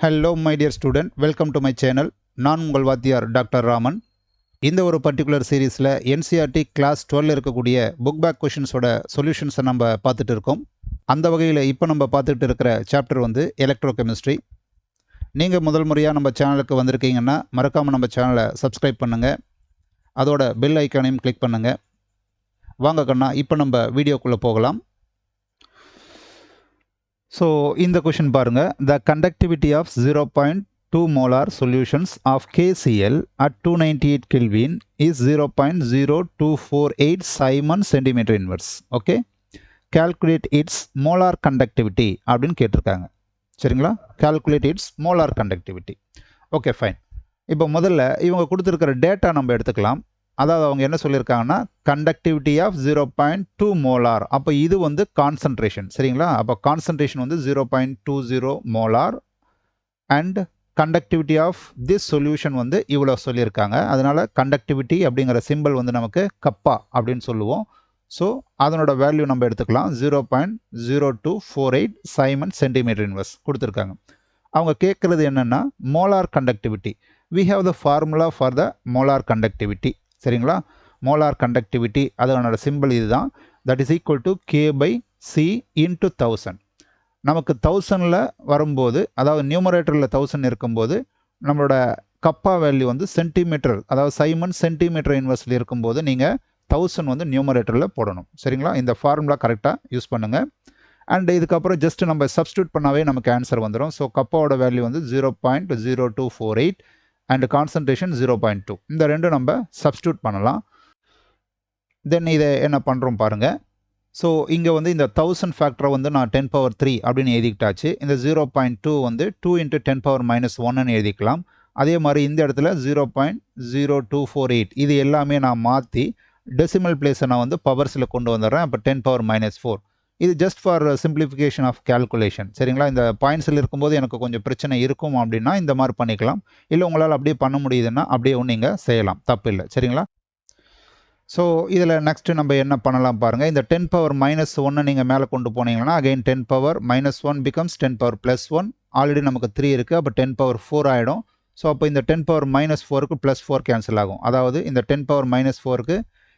Hello my dear student, welcome to my channel. நான் உங்கள் வாத்தியார் டாக்டர் ராமன். இந்த ஒரு பர்டிகுலர் சீரீஸில் NCERT கிளாஸ் 12 இருக்கக்கூடிய புக் பேக் கொஷின்ஸோட சொல்யூஷன்ஸை நம்ம பார்த்துட்டு இருக்கோம். அந்த வகையில் இப்போ நம்ம பார்த்துட்டு இருக்கிற சாப்டர் வந்து எலக்ட்ரோ கெமிஸ்ட்ரி. நீங்கள் முதல் முறையாக நம்ம சேனலுக்கு வந்திருக்கீங்கன்னா மறக்காமல் நம்ம சேனலை சப்ஸ்கிரைப் பண்ணுங்கள், அதோட பெல் ஐக்கானையும் கிளிக் பண்ணுங்கள். வாங்க கண்ணா, இப்போ நம்ம வீடியோக்குள்ளே போகலாம். ஸோ இந்த கொஷின் பாருங்கள். The conductivity of 0.2 molar solutions of KCl at 298 Kelvin is 0.0248 Simon centimeter inverse. Okay, calculate its molar conductivity அப்படின்னு கேட்டிருக்காங்க. சரிங்களா, calculate its molar conductivity. Okay fine. இப்போ முதல்ல இவங்க கொடுத்துருக்கிற டேட்டா நம்ம எடுத்துக்கலாம். அதாவது அவங்க என்ன சொல்லியிருக்காங்கன்னா கண்டக்டிவிட்டி ஆஃப் 0.2 மோலார். அப்போ இது வந்து கான்சன்ட்ரேஷன். சரிங்களா, அப்போ கான்சன்ட்ரேஷன் வந்து 0.20 molar and conductivity of this solution வந்து இவ்வளோ சொல்லியிருக்காங்க. அதனால் கண்டக்டிவிட்டி அப்படிங்கிற சிம்பிள் வந்து நமக்கு கப்பா அப்படின்னு சொல்லுவோம். ஸோ அதனோட வேல்யூ நம்ம எடுத்துக்கலாம். 0.0248 சைமன் சென்டிமீட்டர் இன்வர்ஸ் கொடுத்துருக்காங்க. அவங்க கேட்குறது என்னென்னா molar conductivity. we have the formula for the molar conductivity. சரிங்களா, மோலார் கண்டக்டிவிட்டி அதனோட சிம்பிள் இதுதான். That is equal to K/C into 1000. நமக்கு 1000ல் வரும்போது, அதாவது நியூமரேட்டரில் 1000 இருக்கும்போது நம்மளோட கப்பா வேல்யூ வந்து சென்டிமீட்டர், அதாவது சைமன் சென்டிமீட்டர் இன்வர்ஸில் இருக்கும்போது நீங்கள் 1000 வந்து நியூமரேட்டரில் போடணும். சரிங்களா, இந்த ஃபார்முலா கரெக்டாக யூஸ் பண்ணுங்கள். அண்ட் இதுக்கப்புறம் ஜஸ்ட் நம்ம சப்ஸ்டியூட் பண்ணாவே நமக்கு ஆன்சர் வந்துடும். ஸோ கப்பாவோட வேல்யூ வந்து 0.0248 அண்ட் கான்சன்ட்ரேஷன் 0.2. இந்த ரெண்டும் நம்ம சப்ஸ்டியூட் பண்ணலாம். தென் இதை என்ன பண்ணுறோம் பாருங்கள். ஸோ இங்கே வந்து இந்த 1000 ஃபேக்டரை வந்து நான் 10⁻³ அப்படின்னு எழுதிக்கிட்டாச்சு. இந்த 0.2 வந்து 2 × 10⁻−1ன்னு எழுதிக்கலாம். அதே மாதிரி இந்த இடத்துல 0.0248 இது எல்லாமே நான் மாற்றி டெசிமல் பிளேஸை நான் வந்து பவர்ஸில் கொண்டு வந்துடுறேன். அப்போ 10⁻⁻4. இது just for simplification of calculation. சரிங்களா, இந்த பாயிண்ட்ஸில் இருக்கும்போது எனக்கு கொஞ்சம் பிரச்சனை இருக்கும் அப்படின்னா இந்த மாதிரி பண்ணிக்கலாம். இல்லை உங்களால் அப்படியே பண்ண முடியுதுன்னா அப்படியே நீங்கள் செய்யலாம், தப்பு இல்லை. சரிங்களா, ஸோ இதில் நெக்ஸ்ட்டு நம்ம என்ன பண்ணலாம் பாருங்கள். இந்த 10⁻−1 நீங்கள் மேலே கொண்டு போனீங்கன்னா அகைன் 10⁻−1 becomes 10⁻+1. ஆல்ரெடி நமக்கு 3 இருக்குது, அப்போ 10⁻4 ஆகிடும். ஸோ அப்போ இந்த 10⁻−4க்கு +4 கேன்சல் ஆகும். அதாவது இந்த 10⁻−4க்கு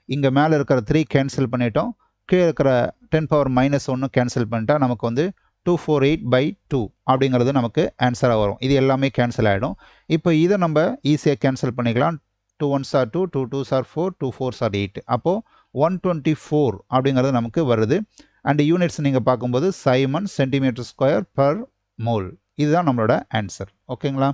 இங்கே மேலே இருக்கிற 3 கேன்சல் பண்ணிட்டோம், கீழே இருக்கிற 10⁻−1 கேன்சல் பண்ணிட்டா நமக்கு வந்து 248/2 அப்படிங்கிறது நமக்கு ஆன்சராக வரும். இது எல்லாமே கேன்சல் ஆகிடும். இப்போ இதை நம்ம ஈஸியாக கேன்சல் பண்ணிக்கலாம். 2 1s are 2, 2 2s are 4, 2 4s are 8. அப்போது 124 அப்படிங்கிறது நமக்கு வருது. அண்ட் யூனிட்ஸ் நீங்கள் பார்க்கும்போது Simon centimetre square per mole. இதுதான் நம்மளோட ஆன்சர். ஓகேங்களா.